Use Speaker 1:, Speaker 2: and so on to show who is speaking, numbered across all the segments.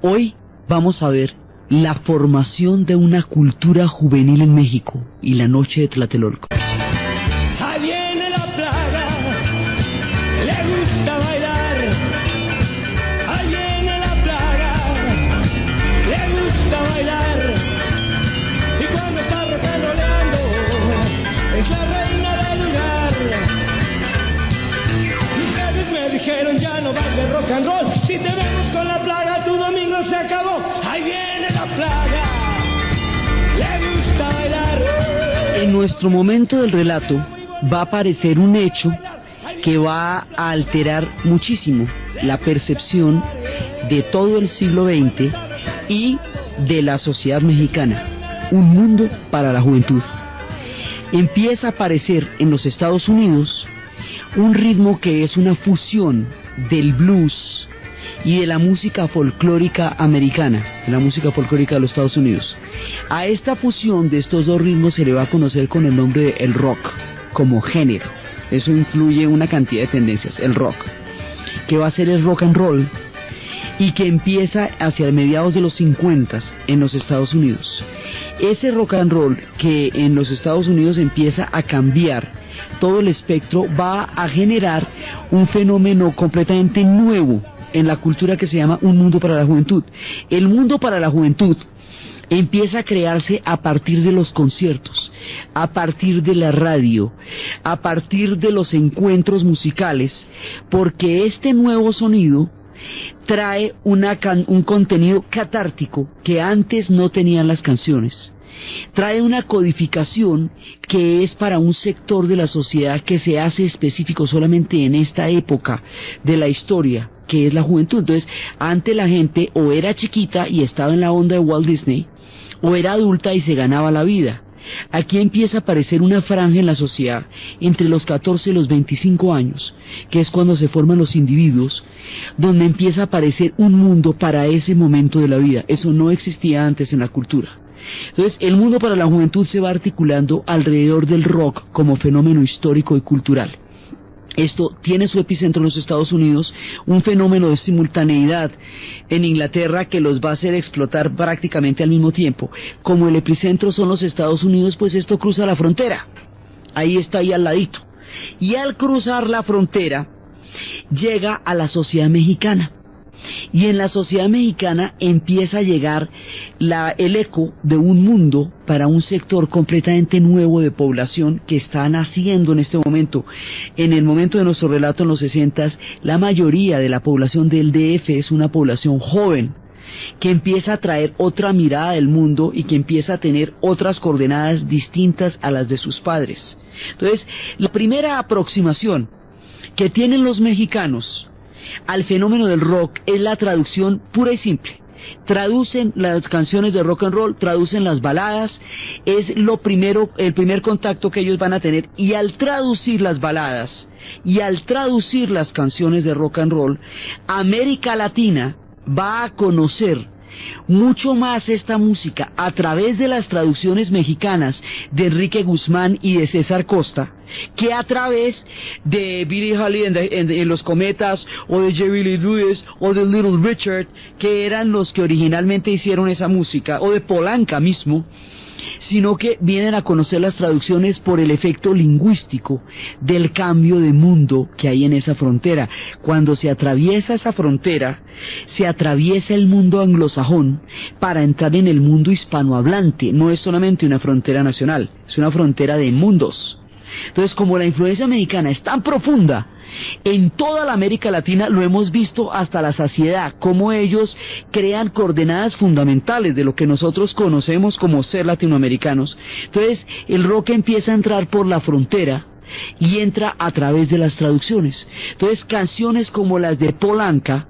Speaker 1: Hoy vamos a ver la formación de una cultura juvenil en México y la noche de Tlatelolco.
Speaker 2: Ahí viene la plaga, le gusta bailar. Ahí viene la plaga, le gusta bailar. Y cuando está rocanroleando, es la reina del lugar. Mis jefes me dijeron ya no bailes rock and roll. Si te vemos con la plaga, tu domingo se acabó. Ahí viene la plaga, le gusta bailar.
Speaker 1: En nuestro momento del relato va a aparecer un hecho que va a alterar muchísimo la percepción de todo el siglo XX y de la sociedad mexicana. Un mundo para la juventud. Empieza a aparecer en los Estados Unidos un ritmo que es una fusión del blues y de la música folclórica americana, de la música folclórica de los Estados Unidos. A esta fusión de estos dos ritmos se le va a conocer con el nombre de el rock, como género. Eso incluye una cantidad de tendencias, el rock, que va a ser el rock and roll, y que empieza hacia mediados de los 50 en los Estados Unidos. Ese rock and roll que en los Estados Unidos empieza a cambiar todo el espectro, va a generar un fenómeno completamente nuevo en la cultura que se llama un mundo para la juventud. El mundo para la juventud empieza a crearse a partir de los conciertos, a partir de la radio, a partir de los encuentros musicales, porque este nuevo sonido trae un contenido catártico que antes no tenían las canciones. Trae una codificación que es para un sector de la sociedad que se hace específico solamente en esta época de la historia, que es la juventud. Entonces, antes la gente o era chiquita y estaba en la onda de Walt Disney, o era adulta y se ganaba la vida. Aquí empieza a aparecer una franja en la sociedad entre los 14 y los 25 años, que es cuando se forman los individuos, donde empieza a aparecer un mundo para ese momento de la vida. Eso no existía antes en la cultura. Entonces, el mundo para la juventud se va articulando alrededor del rock como fenómeno histórico y cultural. Esto tiene su epicentro en los Estados Unidos, un fenómeno de simultaneidad en Inglaterra que los va a hacer explotar prácticamente al mismo tiempo. Como el epicentro son los Estados Unidos, pues esto cruza la frontera. Ahí está, ahí al ladito. Y al cruzar la frontera, llega a la sociedad mexicana. Y en la sociedad mexicana empieza a llegar el eco de un mundo para un sector completamente nuevo de población que está naciendo en este momento. En el momento de nuestro relato en los 60, la mayoría de la población del DF es una población joven, que empieza a traer otra mirada del mundo y que empieza a tener otras coordenadas distintas a las de sus padres. Entonces, la primera aproximación que tienen los mexicanos al fenómeno del rock es la traducción pura y simple. Traducen las canciones de rock and roll, traducen las baladas, es el primer contacto que ellos van a tener, y al traducir las baladas y al traducir las canciones de rock and roll, América Latina va a conocer mucho más esta música a través de las traducciones mexicanas de Enrique Guzmán y de César Costa, que a través de Billy Holiday en Los Cometas, o de Jerry Lee Lewis, o de Little Richard, que eran los que originalmente hicieron esa música, o de Polanca mismo, sino que vienen a conocer las traducciones por el efecto lingüístico del cambio de mundo que hay en esa frontera. Cuando se atraviesa esa frontera, se atraviesa el mundo anglosajón para entrar en el mundo hispanohablante. No es solamente una frontera nacional, es una frontera de mundos. Entonces, como la influencia mexicana es tan profunda en toda la América Latina, lo hemos visto hasta la saciedad, cómo ellos crean coordenadas fundamentales de lo que nosotros conocemos como ser latinoamericanos. Entonces, el rock empieza a entrar por la frontera y entra a través de las traducciones. Entonces, canciones como las de Polanca,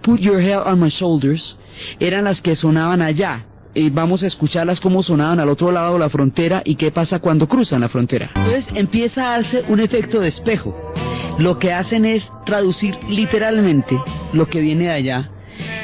Speaker 1: Put Your Head on My Shoulders, eran las que sonaban allá. Vamos a escucharlas cómo sonaban al otro lado de la frontera y qué pasa cuando cruzan la frontera. Entonces empieza a darse un efecto de espejo. Lo que hacen es traducir literalmente lo que viene de allá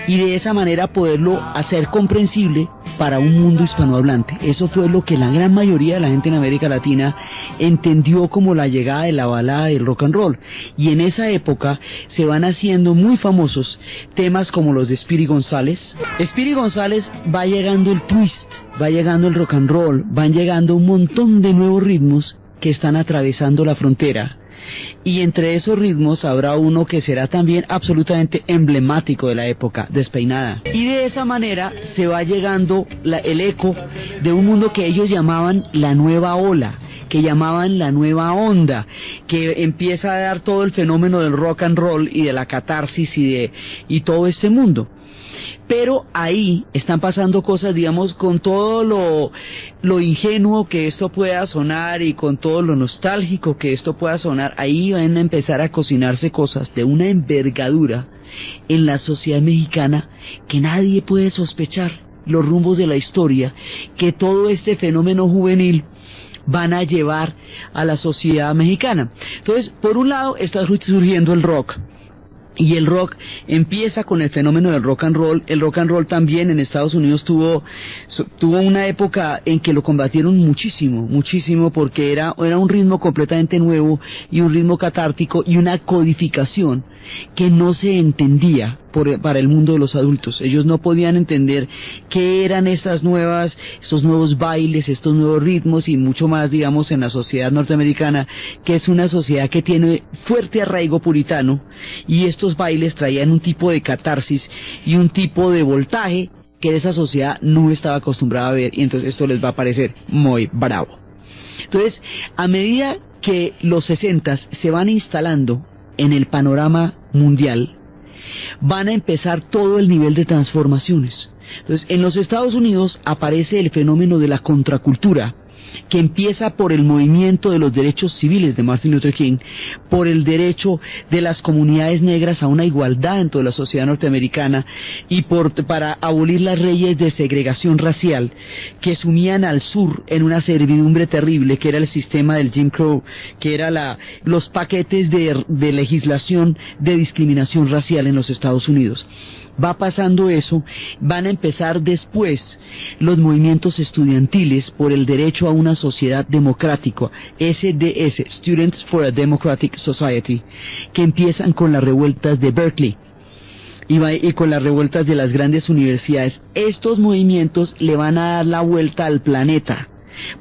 Speaker 1: y de esa manera poderlo hacer comprensible para un mundo hispanohablante. Eso fue lo que la gran mayoría de la gente en América Latina entendió como la llegada de la balada del rock and roll. Y en esa época se van haciendo muy famosos temas como los de Speedy González. Speedy González, va llegando el twist, va llegando el rock and roll, van llegando un montón de nuevos ritmos que están atravesando la frontera. Y entre esos ritmos habrá uno que será también absolutamente emblemático de la época, Despeinada. Y de esa manera se va llegando el eco de un mundo que ellos llamaban la nueva ola, que llamaban la nueva onda, que empieza a dar todo el fenómeno del rock and roll y de la catarsis y todo este mundo. Pero ahí están pasando cosas, digamos, con todo lo ingenuo que esto pueda sonar y con todo lo nostálgico que esto pueda sonar, ahí van a empezar a cocinarse cosas de una envergadura en la sociedad mexicana que nadie puede sospechar, los rumbos de la historia, que todo este fenómeno juvenil van a llevar a la sociedad mexicana. Entonces, por un lado está surgiendo el rock. Y el rock empieza con el fenómeno del rock and roll. El rock and roll también en Estados Unidos tuvo una época en que lo combatieron muchísimo, porque era un ritmo completamente nuevo y un ritmo catártico y una codificación que no se entendía para el mundo de los adultos. Ellos no podían entender qué eran estos nuevos bailes, estos nuevos ritmos y mucho más, digamos, en la sociedad norteamericana, que es una sociedad que tiene fuerte arraigo puritano, y estos bailes traían un tipo de catarsis y un tipo de voltaje que esa sociedad no estaba acostumbrada a ver, y entonces esto les va a parecer muy bravo. Entonces, a medida que los 60s se van instalando en el panorama mundial, van a empezar todo el nivel de transformaciones. Entonces, en los Estados Unidos aparece el fenómeno de la contracultura, que empieza por el movimiento de los derechos civiles de Martin Luther King, por el derecho de las comunidades negras a una igualdad dentro de la sociedad norteamericana y para abolir las leyes de segregación racial que sumían al sur en una servidumbre terrible, que era el sistema del Jim Crow, que era los paquetes de legislación de discriminación racial en los Estados Unidos. Va pasando eso, van a empezar después los movimientos estudiantiles por el derecho a una sociedad democrática, SDS, Students for a Democratic Society, que empiezan con las revueltas de Berkeley y con las revueltas de las grandes universidades. Estos movimientos le van a dar la vuelta al planeta,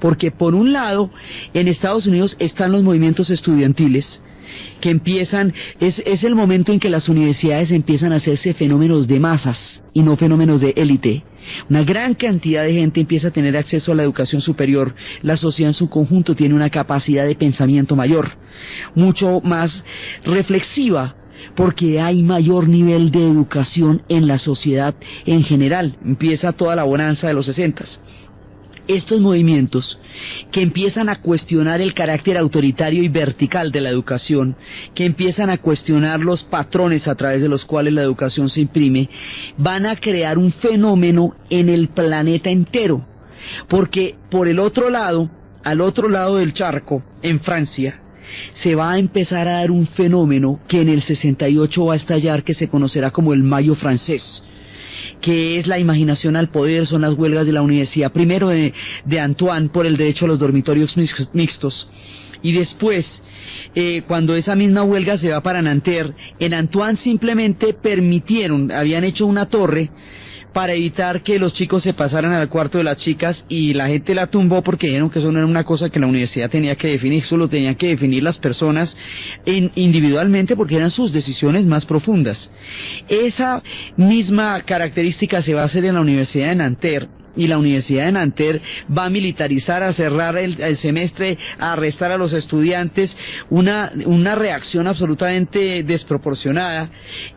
Speaker 1: porque por un lado, en Estados Unidos están los movimientos estudiantiles, que empiezan, es el momento en que las universidades empiezan a hacerse fenómenos de masas y no fenómenos de élite. Una gran cantidad de gente empieza a tener acceso a la educación superior, la sociedad en su conjunto tiene una capacidad de pensamiento mayor, mucho más reflexiva, porque hay mayor nivel de educación en la sociedad en general. Empieza toda la bonanza de los 60s. Estos movimientos que empiezan a cuestionar el carácter autoritario y vertical de la educación, que empiezan a cuestionar los patrones a través de los cuales la educación se imprime, van a crear un fenómeno en el planeta entero, porque por el otro lado, al otro lado del charco, en Francia, se va a empezar a dar un fenómeno que en el 68 va a estallar, que se conocerá como el Mayo francés, que es la imaginación al poder, son las huelgas de la universidad, primero de Antoine por el derecho a los dormitorios mixtos, y después, cuando esa misma huelga se va para Nanterre, en Antoine simplemente habían hecho una torre para evitar que los chicos se pasaran al cuarto de las chicas, y la gente la tumbó porque dijeron que eso no era una cosa que la universidad tenía que definir, eso lo tenían que definir las personas individualmente, porque eran sus decisiones más profundas. Esa misma característica se va a hacer en la Universidad de Nanterre, y la Universidad de Nanterre va a militarizar, a cerrar el semestre, a arrestar a los estudiantes, una reacción absolutamente desproporcionada.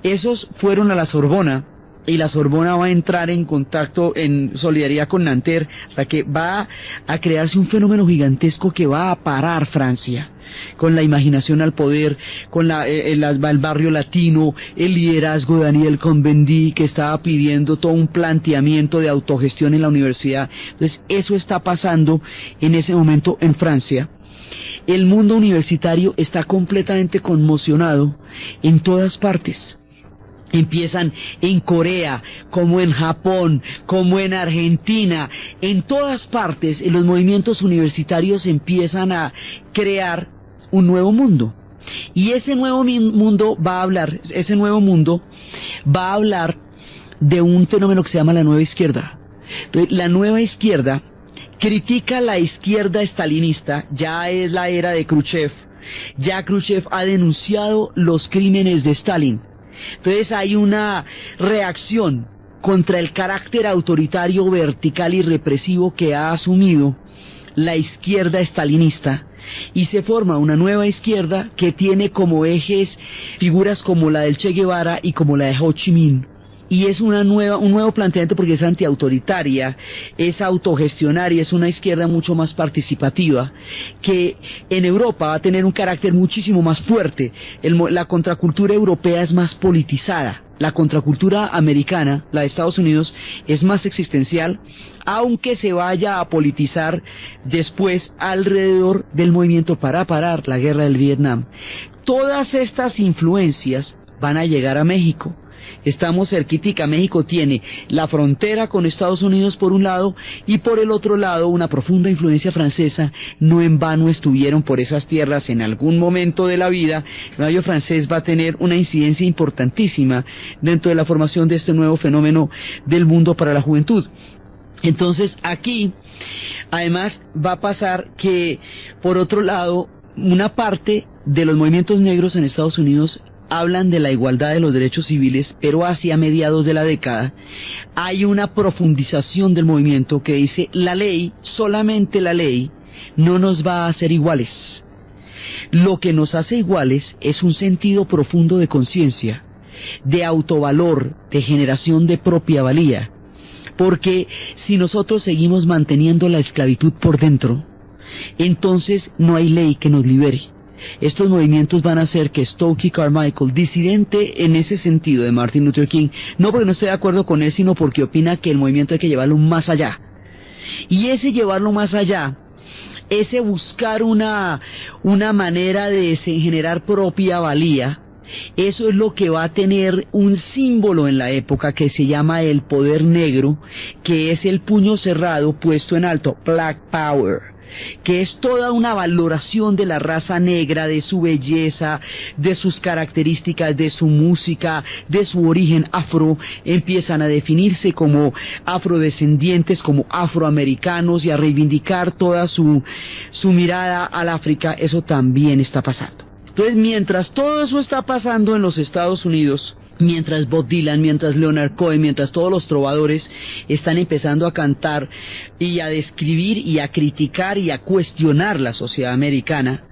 Speaker 1: Esos fueron a la Sorbona, y la Sorbona va a entrar en contacto, en solidaridad con Nanterre, hasta que va a crearse un fenómeno gigantesco que va a parar Francia, con la imaginación al poder, con el barrio latino, el liderazgo de Daniel Cohn-Bendit, que estaba pidiendo todo un planteamiento de autogestión en la universidad. Entonces, eso está pasando en ese momento en Francia. El mundo universitario está completamente conmocionado en todas partes. Empiezan en Corea, como en Japón, como en Argentina, en todas partes los movimientos universitarios empiezan a crear un nuevo mundo. Y ese nuevo mundo va a hablar de un fenómeno que se llama la nueva izquierda. Entonces, la nueva izquierda critica la izquierda estalinista, ya es la era de Khrushchev, ya Khrushchev ha denunciado los crímenes de Stalin. Entonces hay una reacción contra el carácter autoritario, vertical y represivo que ha asumido la izquierda estalinista, y se forma una nueva izquierda que tiene como ejes figuras como la del Che Guevara y como la de Ho Chi Minh. Y es un nuevo planteamiento porque es antiautoritaria, es autogestionaria, es una izquierda mucho más participativa, que en Europa va a tener un carácter muchísimo más fuerte. La contracultura europea es más politizada, la contracultura americana, la de Estados Unidos, es más existencial, aunque se vaya a politizar después alrededor del movimiento para parar la guerra del Vietnam. Todas estas influencias van a llegar a México. Estamos cerquítica, México tiene la frontera con Estados Unidos por un lado y por el otro lado una profunda influencia francesa. No en vano estuvieron por esas tierras en algún momento de la vida. El Mayo francés va a tener una incidencia importantísima dentro de la formación de este nuevo fenómeno del mundo para la juventud. Entonces aquí además va a pasar que por otro lado una parte de los movimientos negros en Estados Unidos hablan de la igualdad de los derechos civiles, pero hacia mediados de la década hay una profundización del movimiento que dice: la ley, solamente la ley, no nos va a hacer iguales. Lo que nos hace iguales es un sentido profundo de conciencia, de autovalor, de generación de propia valía. Porque si nosotros seguimos manteniendo la esclavitud por dentro, entonces no hay ley que nos libere. Estos movimientos van a hacer que Stokely Carmichael, disidente en ese sentido de Martin Luther King, no porque no esté de acuerdo con él, sino porque opina que el movimiento hay que llevarlo más allá. Y ese llevarlo más allá, ese buscar una manera de generar propia valía, eso es lo que va a tener un símbolo en la época que se llama el poder negro, que es el puño cerrado puesto en alto, Black Power, que es toda una valoración de la raza negra, de su belleza, de sus características, de su música, de su origen afro. Empiezan a definirse como afrodescendientes, como afroamericanos, y a reivindicar toda su mirada al África. Eso también está pasando. Entonces, mientras todo eso está pasando en los Estados Unidos, mientras Bob Dylan, mientras Leonard Cohen, mientras todos los trovadores están empezando a cantar y a describir y a criticar y a cuestionar la sociedad americana,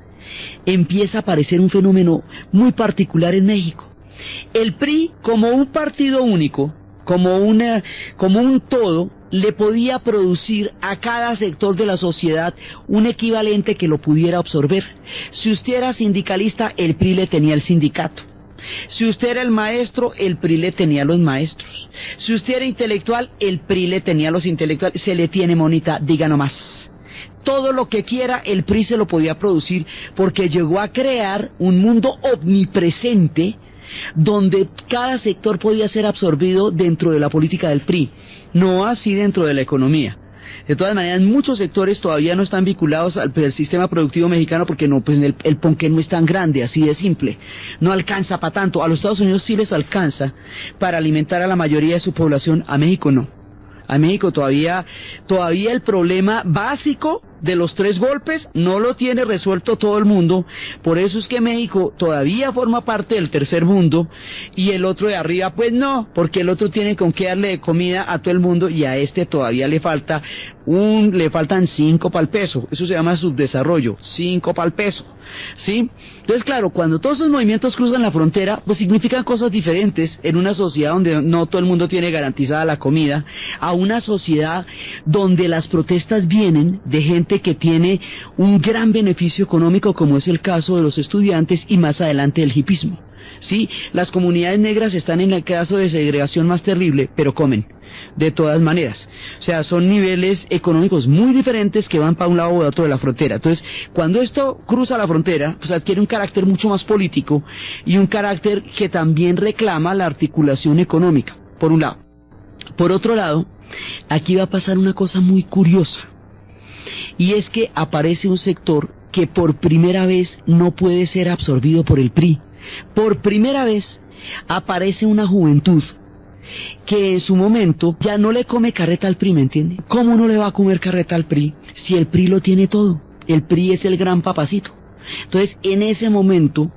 Speaker 1: empieza a aparecer un fenómeno muy particular en México. El PRI, como un partido único, como un todo, le podía producir a cada sector de la sociedad un equivalente que lo pudiera absorber. Si usted era sindicalista, el PRI le tenía el sindicato. Si usted era el maestro, el PRI le tenía los maestros. Si usted era intelectual, el PRI le tenía los intelectuales. Se le tiene, monita, diga nomás. Todo lo que quiera, el PRI se lo podía producir, porque llegó a crear un mundo omnipresente donde cada sector podía ser absorbido dentro de la política del PRI, no así dentro de la economía. De todas maneras, muchos sectores todavía no están vinculados al sistema productivo mexicano porque no, pues el ponqué no es tan grande, así de simple, no alcanza para tanto. A los Estados Unidos sí les alcanza para alimentar a la mayoría de su población, a México no. A México todavía el problema básico de los 3 golpes no lo tiene resuelto todo el mundo. Por eso es que México todavía forma parte del tercer mundo y el otro de arriba pues no, porque el otro tiene con qué darle de comida a todo el mundo, y a este todavía le faltan 5 para el peso. Eso se llama subdesarrollo, 5 para el peso, ¿sí? Entonces, claro, cuando todos esos movimientos cruzan la frontera, pues significan cosas diferentes en una sociedad donde no todo el mundo tiene garantizada la comida, a una sociedad donde las protestas vienen de gente que tiene un gran beneficio económico, como es el caso de los estudiantes y más adelante del hipismo. Sí, las comunidades negras están en el caso de segregación más terrible, pero comen, de todas maneras. O sea, son niveles económicos muy diferentes que van para un lado o otro de la frontera. Entonces, cuando esto cruza la frontera, pues adquiere un carácter mucho más político y un carácter que también reclama la articulación económica, por un lado. Por otro lado, aquí va a pasar una cosa muy curiosa, y es que aparece un sector que por primera vez no puede ser absorbido por el PRI. Por primera vez aparece una juventud que en su momento ya no le come carreta al PRI, ¿me entiende? ¿Cómo no le va a comer carreta al PRI si el PRI lo tiene todo? El PRI es el gran papacito. Entonces, en ese momento,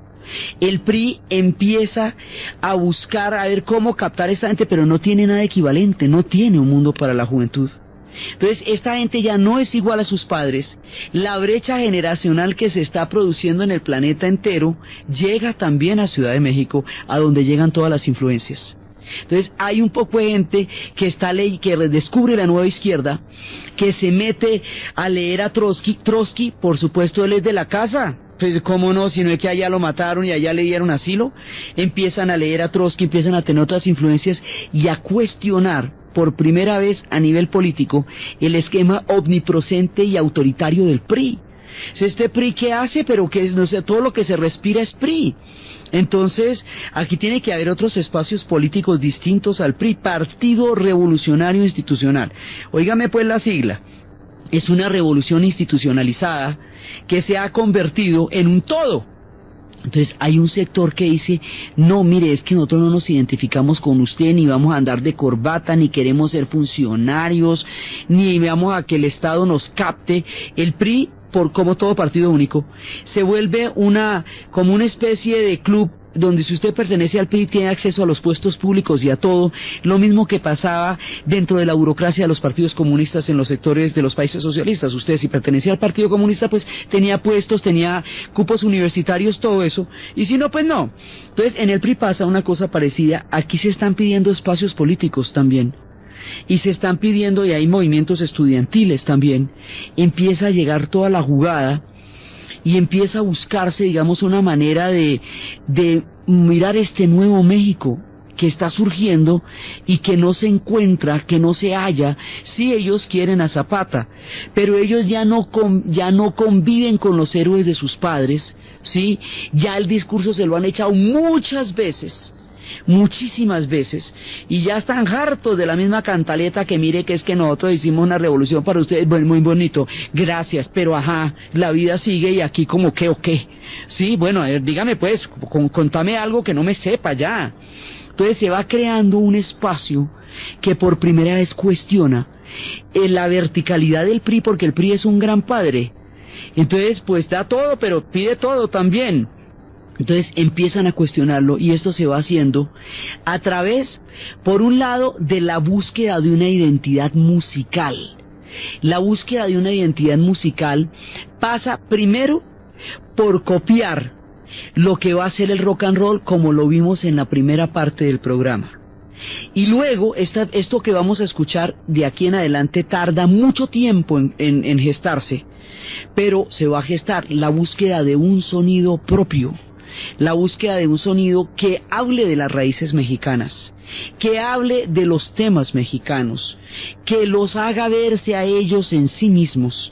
Speaker 1: el PRI empieza a buscar a ver cómo captar a esta gente, pero no tiene nada equivalente, no tiene un mundo para la juventud. Entonces, esta gente ya no es igual a sus padres. La brecha generacional que se está produciendo en el planeta entero llega también a Ciudad de México, a donde llegan todas las influencias. Entonces, hay un poco de gente que que redescubre la nueva izquierda, que se mete a leer a Trotsky. Trotsky, por supuesto, él es de la casa. Pues cómo no, si no es que allá lo mataron y allá le dieron asilo. Empiezan a leer a Trotsky, empiezan a tener otras influencias y a cuestionar por primera vez a nivel político el esquema omnipresente y autoritario del PRI. Este PRI que hace, pero que no sé, todo lo que se respira es PRI. Entonces, aquí tiene que haber otros espacios políticos distintos al PRI, Partido Revolucionario Institucional. Óigame pues la sigla. Es una revolución institucionalizada que se ha convertido en un todo. Entonces hay un sector que dice, no, mire, es que nosotros no nos identificamos con usted, ni vamos a andar de corbata, ni queremos ser funcionarios, ni vamos a que el Estado nos capte. El PRI, como todo partido único, se vuelve como una especie de club donde si usted pertenece al PRI tiene acceso a los puestos públicos y a todo, lo mismo que pasaba dentro de la burocracia de los partidos comunistas en los sectores de los países socialistas. Usted si pertenecía al Partido Comunista pues tenía puestos, tenía cupos universitarios, todo eso, y si no pues no. Entonces en el PRI pasa una cosa parecida. Aquí se están pidiendo espacios políticos también, y se están pidiendo, y hay movimientos estudiantiles también. Empieza a llegar toda la jugada y empieza a buscarse, digamos, una manera de mirar este nuevo México que está surgiendo y que no se encuentra, que no se halla. Sí, ellos quieren a Zapata, pero ellos ya no conviven con los héroes de sus padres, ¿sí? Ya el discurso se lo han echado muchas veces, muchísimas veces, y ya están hartos de la misma cantaleta que mire que es que nosotros hicimos una revolución para ustedes, bueno, muy bonito, gracias, pero ajá, la vida sigue y aquí como qué o qué, sí, bueno, a ver, dígame pues, contame algo que no me sepa ya. Entonces se va creando un espacio que por primera vez cuestiona la verticalidad del PRI, porque el PRI es un gran padre, entonces pues da todo, pero pide todo también. Entonces empiezan a cuestionarlo, y esto se va haciendo a través, por un lado, de la búsqueda de una identidad musical. La búsqueda de una identidad musical pasa primero por copiar lo que va a ser el rock and roll, como lo vimos en la primera parte del programa. Y luego, esto que vamos a escuchar de aquí en adelante tarda mucho tiempo en gestarse, pero se va a gestar la búsqueda de un sonido propio. La búsqueda de un sonido que hable de las raíces mexicanas, que hable de los temas mexicanos, que los haga verse a ellos en sí mismos,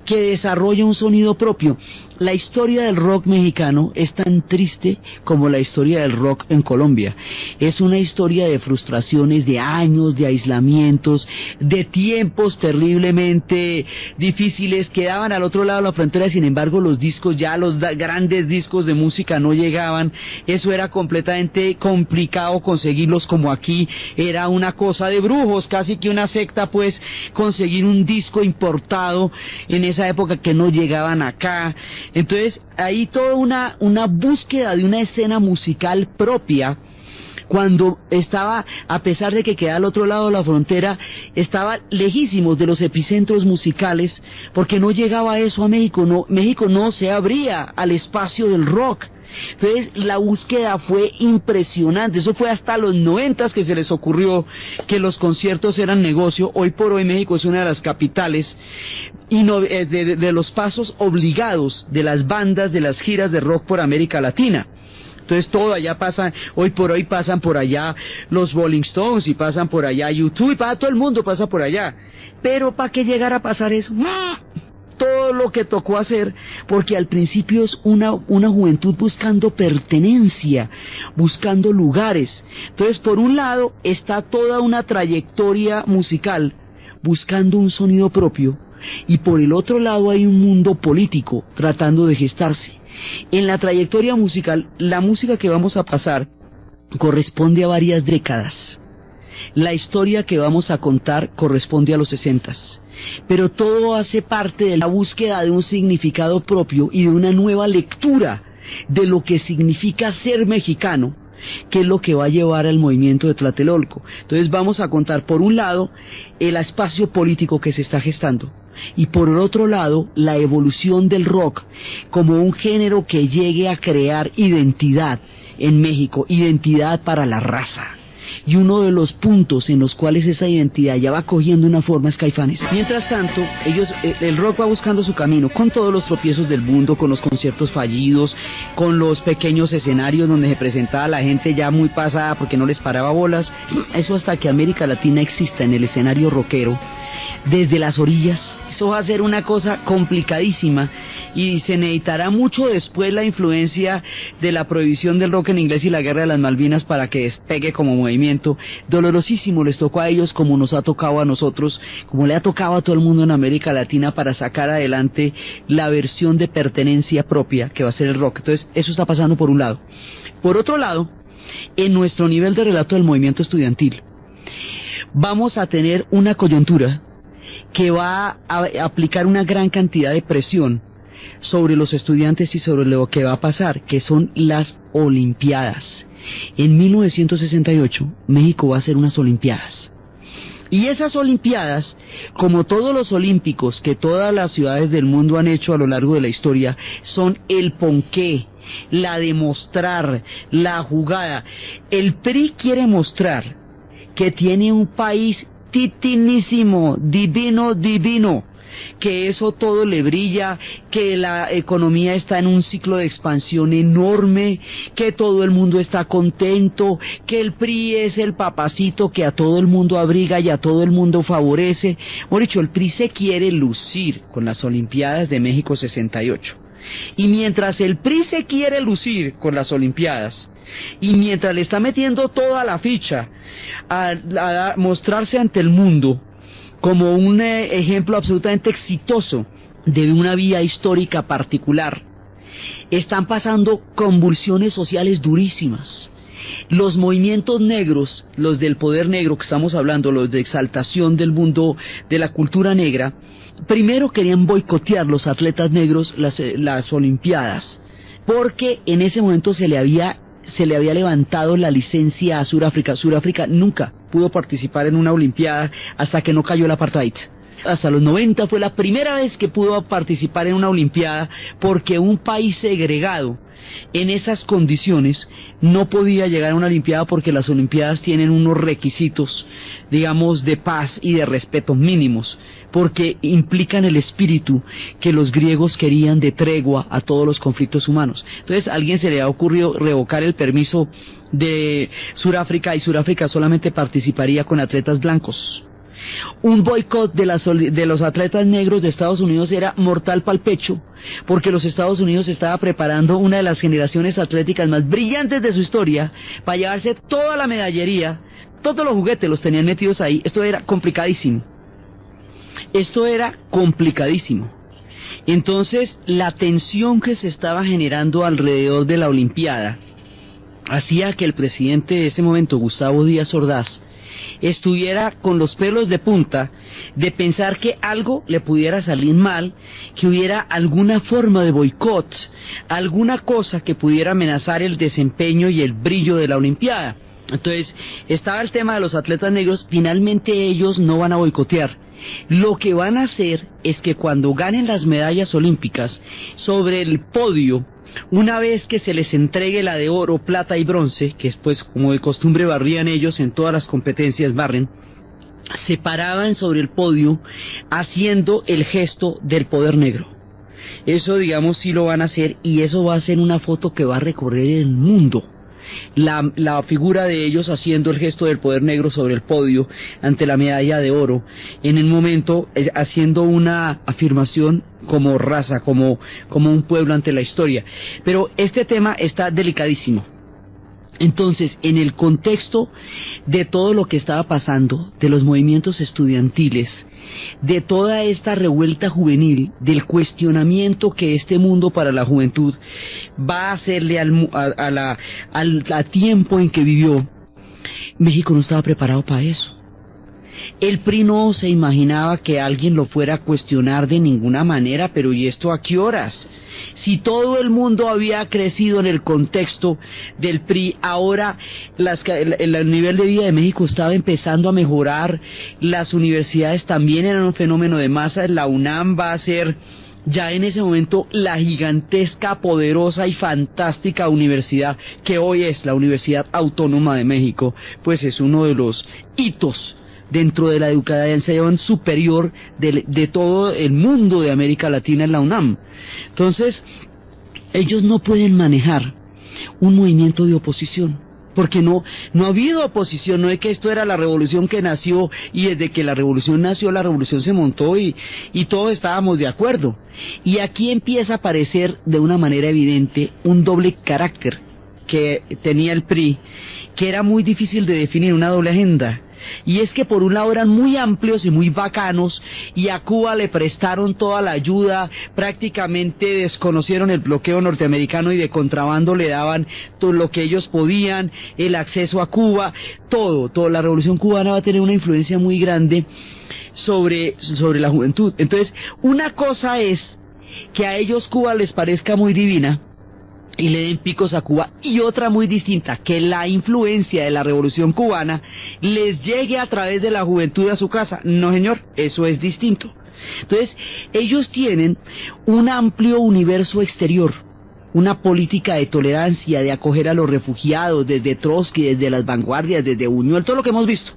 Speaker 1: que desarrolle un sonido propio. La historia del rock mexicano es tan triste como la historia del rock en Colombia. Es una historia de frustraciones, de años, de aislamientos, de tiempos terriblemente difíciles. Quedaban al otro lado de la frontera, sin embargo los discos, ya los grandes discos de música no llegaban. Eso era completamente complicado conseguirlos, como aquí era una cosa de brujos, casi que una secta, pues, conseguir un disco importado en esa época que no llegaban acá. Entonces, ahí toda una búsqueda de una escena musical propia, cuando estaba, a pesar de que queda al otro lado de la frontera, estaba lejísimos de los epicentros musicales, porque no llegaba eso a México. México no se abría al espacio del rock. Entonces la búsqueda fue impresionante. Eso fue hasta los 90 que se les ocurrió que los conciertos eran negocio. Hoy por hoy México es una de las capitales y de los pasos obligados de las bandas, de las giras de rock por América Latina. Entonces todo allá pasa, hoy por hoy pasan por allá los Rolling Stones y pasan por allá YouTube y todo el mundo pasa por allá. Pero ¿para qué llegar a pasar eso? Todo lo que tocó hacer, porque al principio es una juventud buscando pertenencia, buscando lugares. Entonces, por un lado está toda una trayectoria musical, buscando un sonido propio, y por el otro lado hay un mundo político, tratando de gestarse. En la trayectoria musical, la música que vamos a pasar corresponde a varias décadas. La historia que vamos a contar corresponde a los 60s, pero todo hace parte de la búsqueda de un significado propio y de una nueva lectura de lo que significa ser mexicano, que es lo que va a llevar al movimiento de Tlatelolco. Entonces vamos a contar por un lado el espacio político que se está gestando y por el otro lado la evolución del rock como un género que llegue a crear identidad en México, identidad para la raza. Y uno de los puntos en los cuales esa identidad ya va cogiendo una forma es Caifanes. Mientras tanto, el rock va buscando su camino, con todos los tropiezos del mundo, con los conciertos fallidos, con los pequeños escenarios donde se presentaba la gente ya muy pasada porque no les paraba bolas. Eso hasta que América Latina exista en el escenario rockero, desde las orillas. Eso va a ser una cosa complicadísima y se necesitará mucho después la influencia de la prohibición del rock en inglés y la guerra de las Malvinas para que despegue como movimiento. Dolorosísimo les tocó a ellos como nos ha tocado a nosotros, como le ha tocado a todo el mundo en América Latina para sacar adelante la versión de pertenencia propia que va a ser el rock. Entonces eso está pasando por un lado. Por otro lado, en nuestro nivel de relato del movimiento estudiantil vamos a tener una coyuntura que va a aplicar una gran cantidad de presión sobre los estudiantes y sobre lo que va a pasar, que son las Olimpiadas. En 1968, México va a hacer unas Olimpiadas. Y esas Olimpiadas, como todos los olímpicos que todas las ciudades del mundo han hecho a lo largo de la historia, son el ponqué, la demostrar, la jugada. El PRI quiere mostrar que tiene un país titinísimo, divino, que eso todo le brilla, que la economía está en un ciclo de expansión enorme, que todo el mundo está contento, que el PRI es el papacito que a todo el mundo abriga y a todo el mundo favorece. Por dicho, el PRI se quiere lucir con las Olimpiadas de México 68. Y mientras el PRI se quiere lucir con las Olimpiadas, y mientras le está metiendo toda la ficha a mostrarse ante el mundo como un ejemplo absolutamente exitoso de una vía histórica particular, están pasando convulsiones sociales durísimas. Los movimientos negros, los del poder negro que estamos hablando, los de exaltación del mundo de la cultura negra, primero querían boicotear los atletas negros las Olimpiadas, porque en ese momento se le había levantado la licencia a Sudáfrica. Sudáfrica nunca pudo participar en una Olimpiada hasta que no cayó el apartheid. Hasta los 90 fue la primera vez que pudo participar en una Olimpiada, porque un país segregado en esas condiciones no podía llegar a una Olimpiada, porque las Olimpiadas tienen unos requisitos, digamos, de paz y de respeto mínimos, porque implican el espíritu que los griegos querían de tregua a todos los conflictos humanos. Entonces a alguien se le ha ocurrido revocar el permiso de Sudáfrica y Sudáfrica solamente participaría con atletas blancos. Un boicot de los atletas negros de Estados Unidos era mortal pa'l pecho, porque los Estados Unidos estaba preparando una de las generaciones atléticas más brillantes de su historia para llevarse toda la medallería, todos los juguetes los tenían metidos ahí. Esto era complicadísimo. Entonces la tensión que se estaba generando alrededor de la Olimpiada hacía que el presidente de ese momento, Gustavo Díaz Ordaz, estuviera con los pelos de punta de pensar que algo le pudiera salir mal, que hubiera alguna forma de boicot, alguna cosa que pudiera amenazar el desempeño y el brillo de la Olimpiada. Entonces estaba el tema de los atletas negros. Finalmente ellos no van a boicotear. Lo que van a hacer es que cuando ganen las medallas olímpicas, sobre el podio, una vez que se les entregue la de oro, plata y bronce, que después como de costumbre barrían ellos en todas las competencias, se paraban sobre el podio haciendo el gesto del poder negro. Eso, digamos, sí lo van a hacer, y eso va a ser una foto que va a recorrer el mundo. La figura de ellos haciendo el gesto del poder negro sobre el podio ante la medalla de oro, en el momento haciendo una afirmación como raza, como un pueblo ante la historia. Pero este tema está delicadísimo. Entonces, en el contexto de todo lo que estaba pasando, de los movimientos estudiantiles, de toda esta revuelta juvenil, del cuestionamiento que este mundo para la juventud va a hacerle al tiempo en que vivió, México no estaba preparado para eso. El PRI no se imaginaba que alguien lo fuera a cuestionar de ninguna manera, pero ¿y esto a qué horas? Si todo el mundo había crecido en el contexto del PRI, ahora el nivel de vida de México estaba empezando a mejorar, las universidades también eran un fenómeno de masa, la UNAM va a ser ya en ese momento la gigantesca, poderosa y fantástica universidad que hoy es la Universidad Autónoma de México, pues es uno de los hitos dentro de la educación superior de todo el mundo de América Latina en la UNAM. Entonces, ellos no pueden manejar un movimiento de oposición, porque no ha habido oposición, no es que esto era la revolución que nació, y desde que la revolución nació, la revolución se montó y todos estábamos de acuerdo. Y aquí empieza a aparecer de una manera evidente un doble carácter que tenía el PRI, que era muy difícil de definir, una doble agenda. Y es que por un lado eran muy amplios y muy bacanos, y a Cuba le prestaron toda la ayuda, prácticamente desconocieron el bloqueo norteamericano y de contrabando le daban todo lo que ellos podían, el acceso a Cuba, toda la revolución cubana va a tener una influencia muy grande sobre la juventud. Entonces, una cosa es que a ellos Cuba les parezca muy divina y le den picos a Cuba, y otra muy distinta, que la influencia de la revolución cubana les llegue a través de la juventud a su casa. No, señor, eso es distinto. Entonces, ellos tienen un amplio universo exterior, una política de tolerancia, de acoger a los refugiados, desde Trotsky, desde las vanguardias, desde Buñuel, todo lo que hemos visto.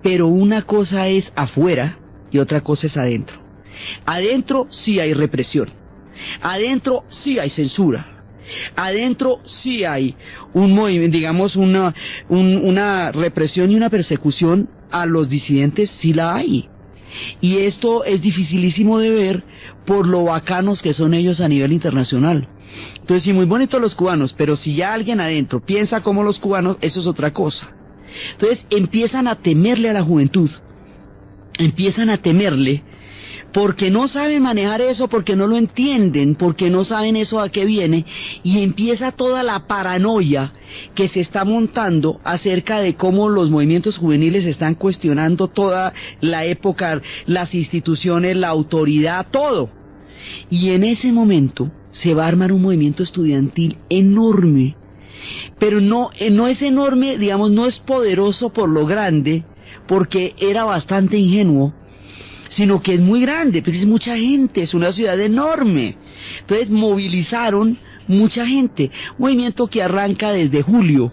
Speaker 1: Pero una cosa es afuera y otra cosa es adentro. Adentro sí hay represión, adentro sí hay censura, adentro sí hay un movimiento, digamos, una represión y una persecución a los disidentes, sí la hay. Y esto es dificilísimo de ver por lo bacanos que son ellos a nivel internacional. Entonces, sí, muy bonitos los cubanos, pero si ya alguien adentro piensa como los cubanos, eso es otra cosa. Entonces empiezan a temerle a la juventud, empiezan a temerle, porque no saben manejar eso, porque no lo entienden, porque no saben eso a qué viene, y empieza toda la paranoia que se está montando acerca de cómo los movimientos juveniles están cuestionando toda la época, las instituciones, la autoridad, todo. Y en ese momento se va a armar un movimiento estudiantil enorme, pero no es enorme, digamos, no es poderoso por lo grande, porque era bastante ingenuo, sino que es muy grande, porque es mucha gente, es una ciudad enorme. Entonces movilizaron mucha gente, movimiento que arranca desde julio,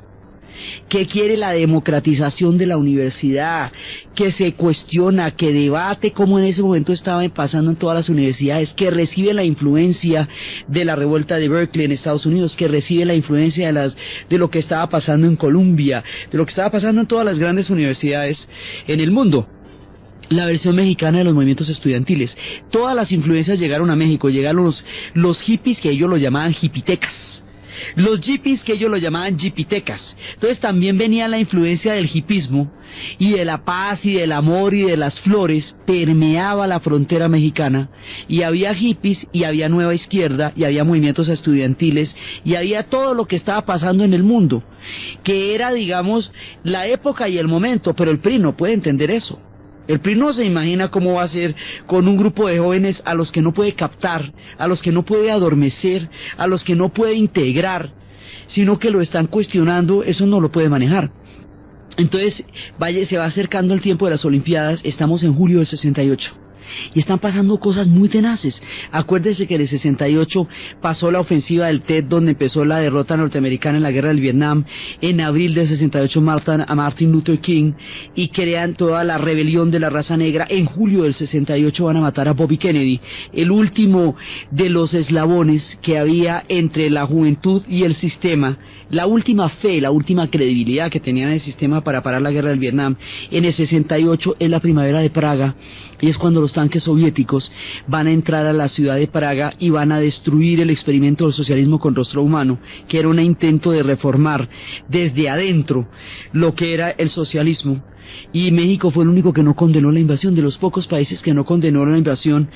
Speaker 1: que quiere la democratización de la universidad, que se cuestiona, que debate como en ese momento estaba pasando en todas las universidades, que recibe la influencia de la revuelta de Berkeley en Estados Unidos, que recibe la influencia de lo que estaba pasando en Columbia, de lo que estaba pasando en todas las grandes universidades en el mundo. La versión mexicana de los movimientos estudiantiles, todas las influencias llegaron a México, llegaron los hippies, que ellos lo llamaban hipitecas, los yippies, que ellos lo llamaban yipitecas. Entonces también venía la influencia del hipismo, y de la paz y del amor y de las flores, permeaba la frontera mexicana, y había hippies, y había nueva izquierda, y había movimientos estudiantiles, y había todo lo que estaba pasando en el mundo, que era, digamos, la época y el momento. Pero el PRI no puede entender eso. El PRI no se imagina cómo va a ser con un grupo de jóvenes a los que no puede captar, a los que no puede adormecer, a los que no puede integrar, sino que lo están cuestionando. Eso no lo puede manejar. Entonces se va acercando el tiempo de las Olimpiadas, estamos en julio del 68. y están pasando cosas muy tenaces. Acuérdese que en el 68 pasó la ofensiva del Tet, donde empezó la derrota norteamericana en la guerra del Vietnam. En abril del 68 matan a Martin Luther King y crean toda la rebelión de la raza negra. En julio del 68 van a matar a Bobby Kennedy, el último de los eslabones que había entre la juventud y el sistema, la última fe, la última credibilidad que tenían el sistema para parar la guerra del Vietnam. En el 68 es la primavera de Praga, y es cuando los tanques soviéticos van a entrar a la ciudad de Praga y van a destruir el experimento del socialismo con rostro humano, que era un intento de reformar desde adentro lo que era el socialismo. Y México fue el único que no condenó la invasión, de los pocos países que no condenó la invasión.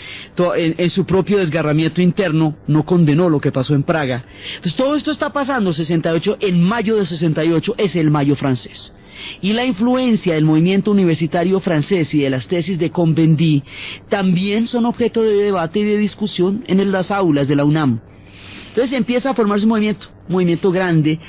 Speaker 1: En su propio desgarramiento interno no condenó lo que pasó en Praga. Entonces todo esto está pasando 68, en mayo de 68 es el Mayo francés. Y la influencia del movimiento universitario francés y de las tesis de Cohn-Bendit también son objeto de debate y de discusión en las aulas de la UNAM. Entonces empieza a formarse un movimiento grande,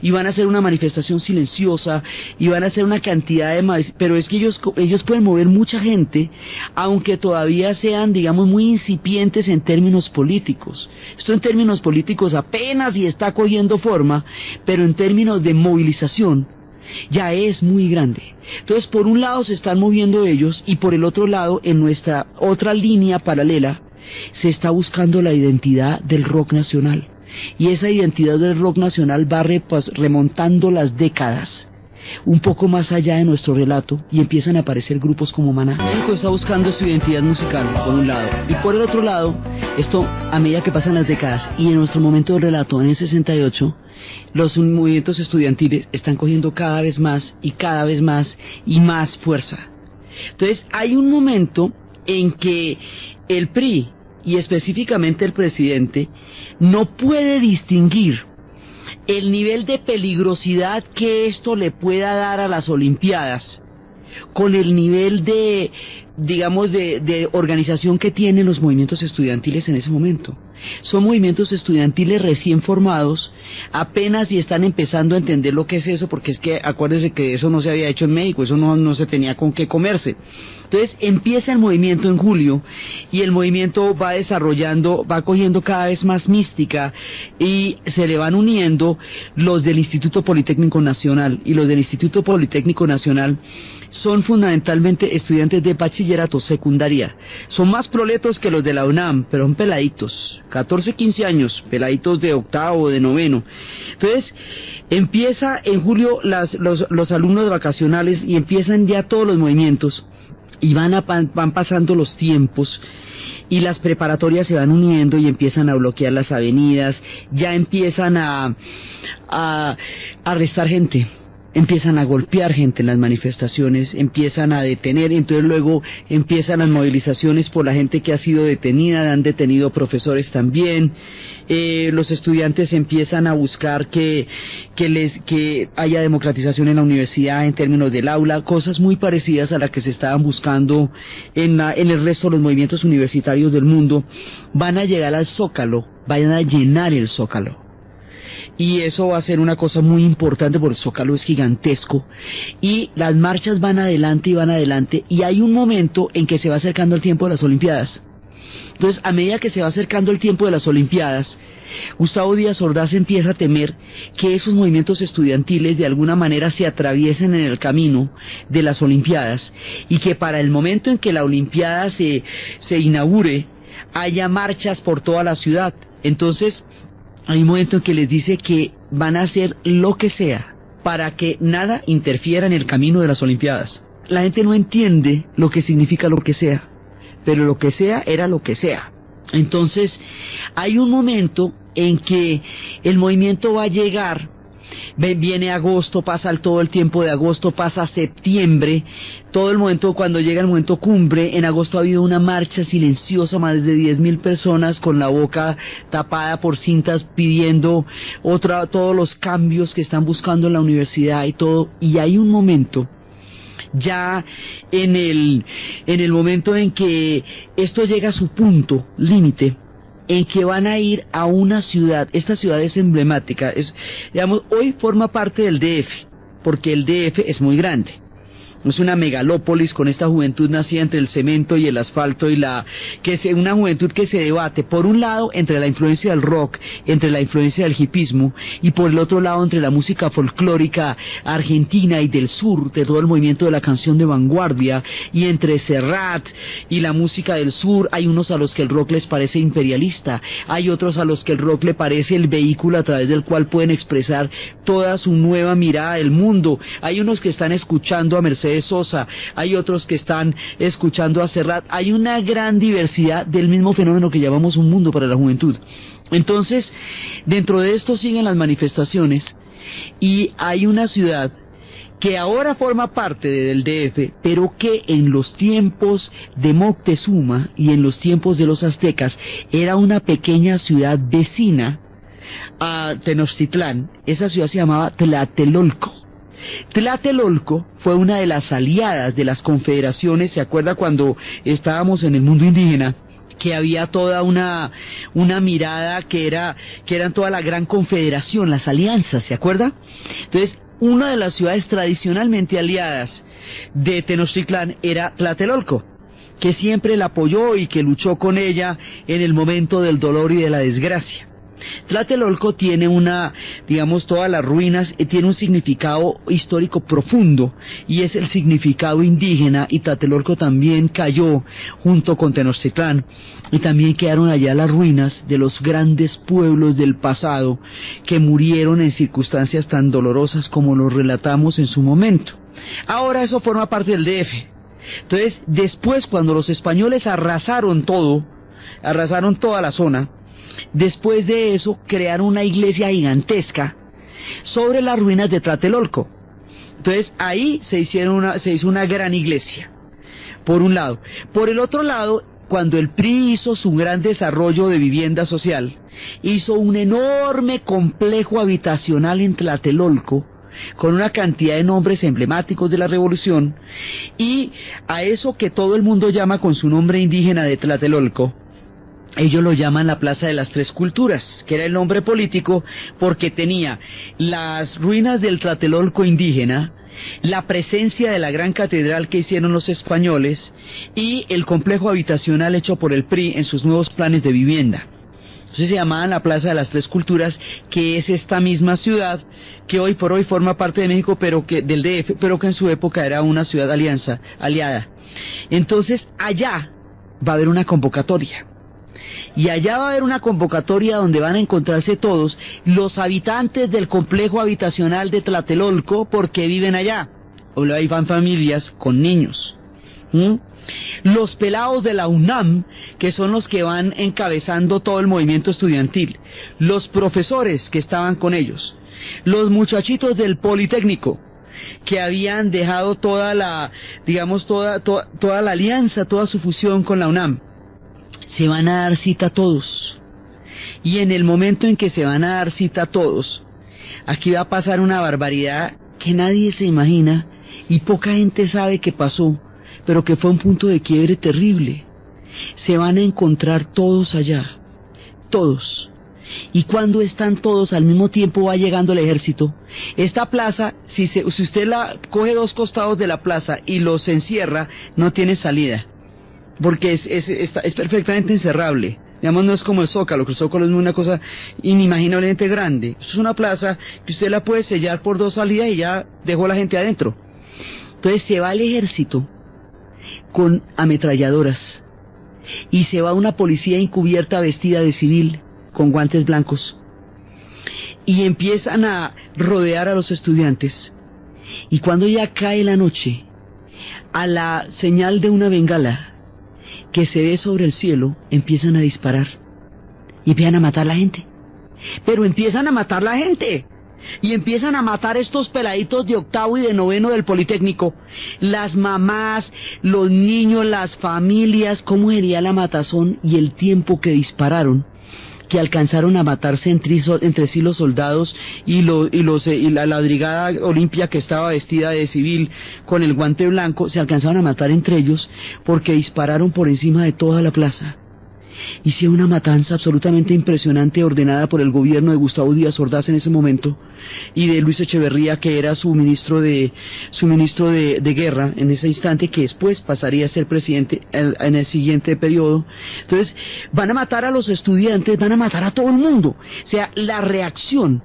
Speaker 1: y van a hacer una manifestación silenciosa, y van a hacer una cantidad de... Pero es que ellos pueden mover mucha gente, aunque todavía sean, digamos, muy incipientes en términos políticos. Esto en términos políticos apenas y está cogiendo forma, pero en términos de movilización ya es muy grande. Entonces, por un lado se están moviendo ellos, y por el otro lado, en nuestra otra línea paralela, se está buscando la identidad del rock nacional, y esa identidad del rock nacional va remontando las décadas un poco más allá de nuestro relato, y empiezan a aparecer grupos como Maná. México está buscando su identidad musical, por un lado, y por el otro lado, esto a medida que pasan las décadas, y en nuestro momento de relato, en el 68, los movimientos estudiantiles están cogiendo cada vez más y más fuerza. Entonces hay un momento en que el PRI, y específicamente el presidente, no puede distinguir el nivel de peligrosidad que esto le pueda dar a las Olimpiadas con el nivel de, digamos, de organización que tienen los movimientos estudiantiles en ese momento. Son movimientos estudiantiles recién formados, apenas y están empezando a entender lo que es eso, porque es que acuérdense que eso no se había hecho en México, eso no se tenía con qué comerse. Entonces empieza el movimiento en julio, y el movimiento va desarrollando, va cogiendo cada vez más mística, y se le van uniendo los del Instituto Politécnico Nacional, y los del Instituto Politécnico Nacional son fundamentalmente estudiantes de bachillerato, secundaria. Son más proletos que los de la UNAM, pero son peladitos, 14, 15 años, peladitos de octavo, de noveno. Entonces, empieza en julio los alumnos vacacionales, y empiezan ya todos los movimientos, y van pasando los tiempos, y las preparatorias se van uniendo y empiezan a bloquear las avenidas, ya empiezan a arrestar gente, empiezan a golpear gente en las manifestaciones, empiezan a detener, entonces luego empiezan las movilizaciones por la gente que ha sido detenida, han detenido profesores también. Los estudiantes empiezan a buscar que haya democratización en la universidad en términos del aula, cosas muy parecidas a las que se estaban buscando en el resto de los movimientos universitarios del mundo. Van a llegar al Zócalo, van a llenar el Zócalo, y eso va a ser una cosa muy importante porque el Zócalo es gigantesco, y las marchas van adelante, y hay un momento en que se va acercando el tiempo de las Olimpiadas. Entonces, a medida que se va acercando el tiempo de las Olimpiadas, Gustavo Díaz Ordaz empieza a temer que esos movimientos estudiantiles de alguna manera se atraviesen en el camino de las Olimpiadas, y que para el momento en que la Olimpiada se inaugure haya marchas por toda la ciudad. Entonces hay un momento en que les dice que van a hacer lo que sea para que nada interfiera en el camino de las Olimpiadas. La gente no entiende lo que significa lo que sea, pero lo que sea era lo que sea. Entonces hay un momento en que el movimiento va a llegar, viene agosto, pasa todo el tiempo de agosto, pasa septiembre, todo el momento, cuando llega el momento cumbre, en agosto ha habido una marcha silenciosa, más de 10.000 personas con la boca tapada por cintas pidiendo todos los cambios que están buscando en la universidad y todo, y hay un momento ya en el momento en que esto llega a su punto límite, en que van a ir a una ciudad. Esta ciudad es emblemática, digamos, hoy forma parte del DF, porque el DF es muy grande. Es una megalópolis con esta juventud nacida entre el cemento y el asfalto y una juventud que se debate, por un lado, entre la influencia del rock, entre la influencia del hipismo, y por el otro lado, entre la música folclórica argentina y del sur, de todo el movimiento de la canción de vanguardia, y entre Serrat y la música del sur. Hay unos a los que el rock les parece imperialista, hay otros a los que el rock le parece el vehículo a través del cual pueden expresar toda su nueva mirada del mundo. Hay unos que están escuchando a Mercedes Sosa, hay otros que están escuchando a Serrat. Hay una gran diversidad del mismo fenómeno que llamamos un mundo para la juventud. Entonces, dentro de esto siguen las manifestaciones, y hay una ciudad que ahora forma parte del DF, pero que en los tiempos de Moctezuma y en los tiempos de los aztecas era una pequeña ciudad vecina a Tenochtitlán. Esa ciudad se llamaba Tlatelolco. Tlatelolco fue una de las aliadas de las confederaciones. ¿Se acuerda cuando estábamos en el mundo indígena? Que había toda una mirada que eran toda la gran confederación, las alianzas, ¿se acuerda? Entonces, una de las ciudades tradicionalmente aliadas de Tenochtitlán era Tlatelolco, que siempre la apoyó y que luchó con ella en el momento del dolor y de la desgracia. Tlatelolco tiene todas las ruinas, tiene un significado histórico profundo, y es el significado indígena, y Tlatelolco también cayó junto con Tenochtitlán, y también quedaron allá las ruinas de los grandes pueblos del pasado que murieron en circunstancias tan dolorosas como los relatamos en su momento. Ahora eso forma parte del DF. Entonces, después, cuando los españoles arrasaron toda la zona, después de eso crearon una iglesia gigantesca sobre las ruinas de Tlatelolco. Entonces ahí se hizo una gran iglesia, por un lado. Por el otro lado, cuando el PRI hizo su gran desarrollo de vivienda social, hizo un enorme complejo habitacional en Tlatelolco, con una cantidad de nombres emblemáticos de la revolución, y a eso que todo el mundo llama con su nombre indígena de Tlatelolco, ellos lo llaman la Plaza de las Tres Culturas, que era el nombre político porque tenía las ruinas del Tlatelolco indígena, la presencia de la gran catedral que hicieron los españoles y el complejo habitacional hecho por el PRI en sus nuevos planes de vivienda. Entonces se llamaban la Plaza de las Tres Culturas, que es esta misma ciudad que hoy por hoy forma parte de México, pero que del DF, pero que en su época era una ciudad aliada. Entonces allá va a haber una convocatoria. Y allá va a haber una convocatoria donde van a encontrarse todos los habitantes del complejo habitacional de Tlatelolco, porque viven allá. O ahí van familias con niños. Los pelados de la UNAM, que son los que van encabezando todo el movimiento estudiantil. Los profesores que estaban con ellos. Los muchachitos del Politécnico, que habían dejado toda la alianza, toda su fusión con la UNAM. Se van a dar cita a todos, y en el momento en que se van a dar cita a todos, aquí va a pasar una barbaridad que nadie se imagina y poca gente sabe que pasó, pero que fue un punto de quiebre terrible. Se van a encontrar todos allá, todos, y cuando están todos al mismo tiempo va llegando el ejército. Esta plaza, si usted la coge dos costados de la plaza y los encierra, no tiene salida, porque es perfectamente encerrable. Digamos, no es como el Zócalo, que el Zócalo es una cosa inimaginablemente grande. Es una plaza que usted la puede sellar por dos salidas y ya dejó a la gente adentro. Entonces se va el ejército con ametralladoras, y se va una policía encubierta vestida de civil con guantes blancos, y empiezan a rodear a los estudiantes. Y cuando ya cae la noche, a la señal de una bengala que se ve sobre el cielo, empiezan a disparar y empiezan a matar a la gente. Pero empiezan a matar a la gente, y empiezan a matar estos peladitos de octavo y de noveno del Politécnico, las mamás, los niños, las familias. ¿Cómo sería la matazón y el tiempo que dispararon, que alcanzaron a matarse entre sí los soldados y la brigada Olimpia, que estaba vestida de civil con el guante blanco? Se alcanzaron a matar entre ellos porque dispararon por encima de toda la plaza. hicieron una matanza absolutamente impresionante ordenada por el gobierno de Gustavo Díaz Ordaz en ese momento y de Luis Echeverría, que era su ministro de guerra en ese instante, que después pasaría a ser presidente en el siguiente periodo. Entonces van a matar a los estudiantes, van a matar a todo el mundo. O sea, la reacción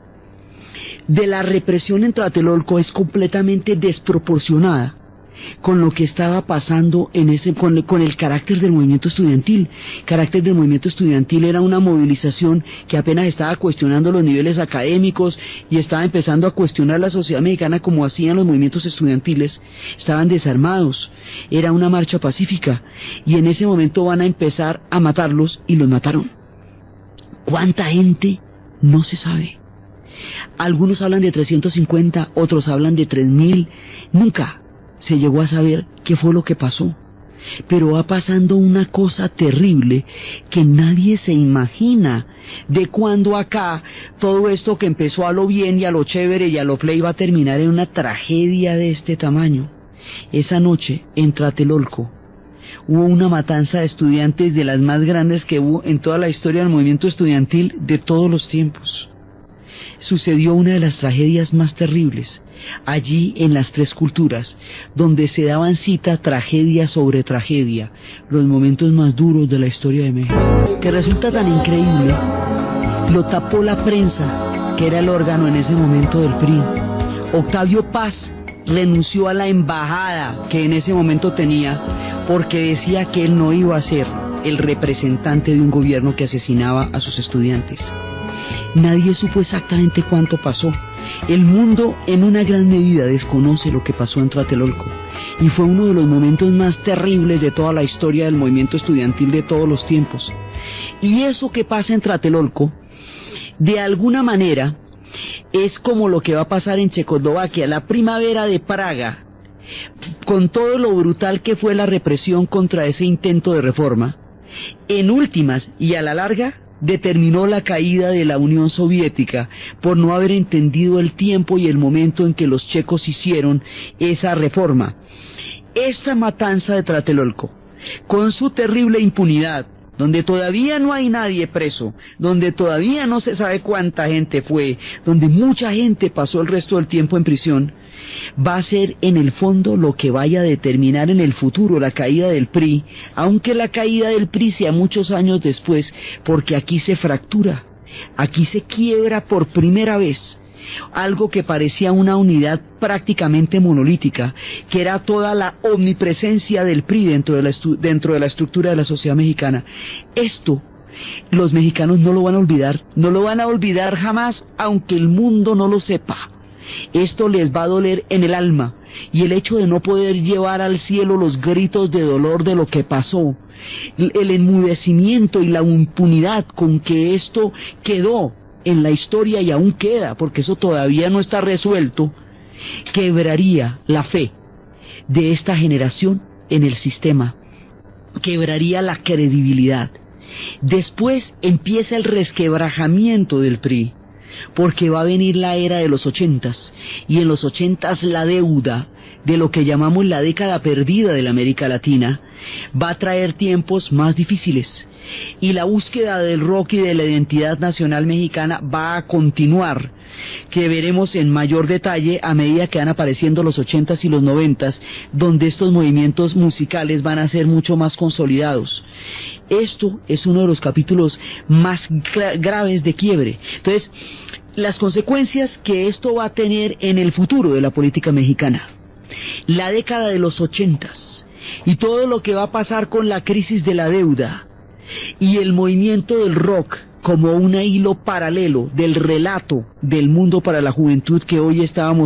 Speaker 1: de la represión en Tlatelolco es completamente desproporcionada con lo que estaba pasando con el carácter del movimiento estudiantil. El carácter del movimiento estudiantil era una movilización que apenas estaba cuestionando los niveles académicos y estaba empezando a cuestionar la sociedad mexicana como hacían los movimientos estudiantiles. Estaban desarmados, era una marcha pacífica, y en ese momento van a empezar a matarlos, y los mataron. ¿Cuánta gente? No se sabe. Algunos hablan de 350, otros hablan de 3.000, nunca se llegó a saber qué fue lo que pasó. Pero va pasando una cosa terrible que nadie se imagina, de cuando acá todo esto que empezó a lo bien y a lo chévere y a lo play va a terminar en una tragedia de este tamaño. Esa noche en Tlatelolco hubo una matanza de estudiantes de las más grandes que hubo en toda la historia del movimiento estudiantil de todos los tiempos. Sucedió una de las tragedias más terribles allí en las Tres Culturas, donde se daban cita tragedia sobre tragedia, los momentos más duros de la historia de México. Que resulta tan increíble, lo tapó la prensa, que era el órgano en ese momento del PRI. Octavio Paz renunció a la embajada que en ese momento tenía, porque decía que él no iba a ser el representante de un gobierno que asesinaba a sus estudiantes. Nadie supo exactamente cuánto pasó. El mundo en una gran medida desconoce lo que pasó en Tlatelolco, y fue uno de los momentos más terribles de toda la historia del movimiento estudiantil de todos los tiempos. Y eso que pasa en Tlatelolco, de alguna manera, es como lo que va a pasar en Checoslovaquia, la primavera de Praga, con todo lo brutal que fue la represión contra ese intento de reforma. En últimas y a la larga, determinó la caída de la Unión Soviética por no haber entendido el tiempo y el momento en que los checos hicieron esa reforma. Esta matanza de Tlatelolco, con su terrible impunidad, donde todavía no hay nadie preso, donde todavía no se sabe cuánta gente fue, donde mucha gente pasó el resto del tiempo en prisión, va a ser en el fondo lo que vaya a determinar en el futuro la caída del PRI, aunque la caída del PRI sea muchos años después, porque aquí se fractura, aquí se quiebra por primera vez algo que parecía una unidad prácticamente monolítica, que era toda la omnipresencia del PRI dentro de la estructura de la sociedad mexicana. Esto los mexicanos no lo van a olvidar jamás, aunque el mundo no lo sepa. Esto les va a doler en el alma, y el hecho de no poder llevar al cielo los gritos de dolor de lo que pasó, el enmudecimiento y la impunidad con que esto quedó en la historia y aún queda, porque eso todavía no está resuelto, quebraría la fe de esta generación en el sistema, quebraría la credibilidad. Después empieza el resquebrajamiento del PRI, porque va a venir la era de los 80s, y en los 80s la deuda de lo que llamamos la década perdida de la América Latina va a traer tiempos más difíciles, y la búsqueda del rock y de la identidad nacional mexicana va a continuar, que veremos en mayor detalle a medida que van apareciendo los 80s y los 90s, donde estos movimientos musicales van a ser mucho más consolidados. Esto es uno de los capítulos más graves de quiebre. Entonces, las consecuencias que esto va a tener en el futuro de la política mexicana, la década de los 80s y todo lo que va a pasar con la crisis de la deuda y el movimiento del rock como un hilo paralelo del relato del mundo para la juventud que hoy estábamos